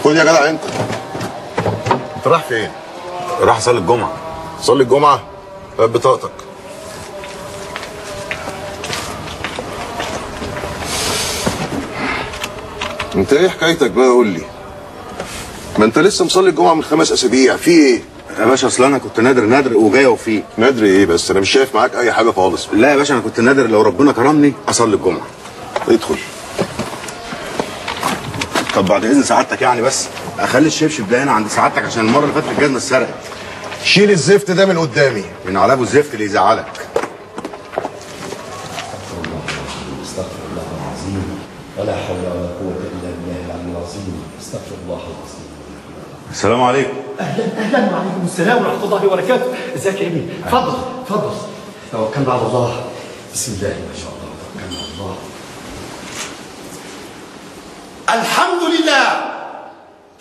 خد يا جدع انت رايح فين؟ راح اصلي الجمعه. صلي الجمعه؟ هات بطاقتك. انت ايه حكايتك بقى؟ قول لي. ما انت لسه مصلي الجمعه من 5 اسابيع، في ايه؟ يا باشا اصل انا كنت نادر وجاي وفيه. نادر ايه بس؟ انا مش شايف معاك اي حاجه خالص. لا يا باشا انا كنت نادر لو ربنا كرمني اصلي الجمعه. ادخل. طب بعد اذن سعادتك يعني بس اخلي الشبشب ده هنا عند سعادتك عشان المره اللي فاتت الجزمه اتسرقت. شيل الزفت ده من قدامي. من على ابو الزفت اللي يزعلك. استغفر الله العظيم ولا حول ولا قوة إلا بالله العلي العظيم. استغفر الله العظيم. السلام عليكم. اهلا وعليكم السلام ورحمه الله وبركاته. ازيك يا ابني؟ اتفضل اتفضل. توكلنا على الله. بسم الله ما شاء الله. توكلنا على الله. الحمد لله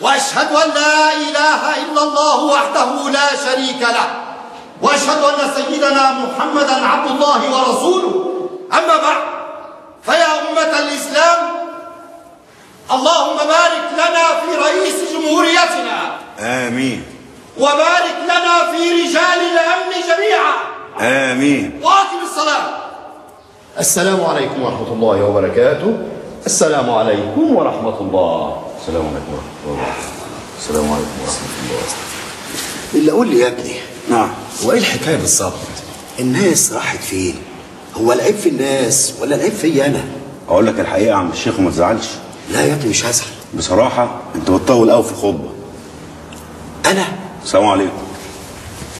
واشهد ان لا اله الا الله وحده لا شريك له واشهد ان سيدنا محمدا عبد الله ورسوله. اما بعد فيا امه الاسلام اللهم بارك لنا في رئيس جمهوريتنا. امين. وبارك لنا في رجال الامن جميعا. امين. واقم الصلاه. السلام عليكم ورحمه الله وبركاته. السلام عليكم ورحمه الله. السلام عليكم ورحمه الله. السلام عليكم ورحمه الله. اللي قول لي يا ابني. نعم. هو ايه الحكايه بالظبط؟ الناس راحت فين؟ هو العيب في الناس ولا العيب فيا انا؟ اقول لك الحقيقه يا عم الشيخ وما تزعلش. لا يا ابني مش هزعل. بصراحه انت بتطول قوي في الخطبه. انا؟ السلام عليكم.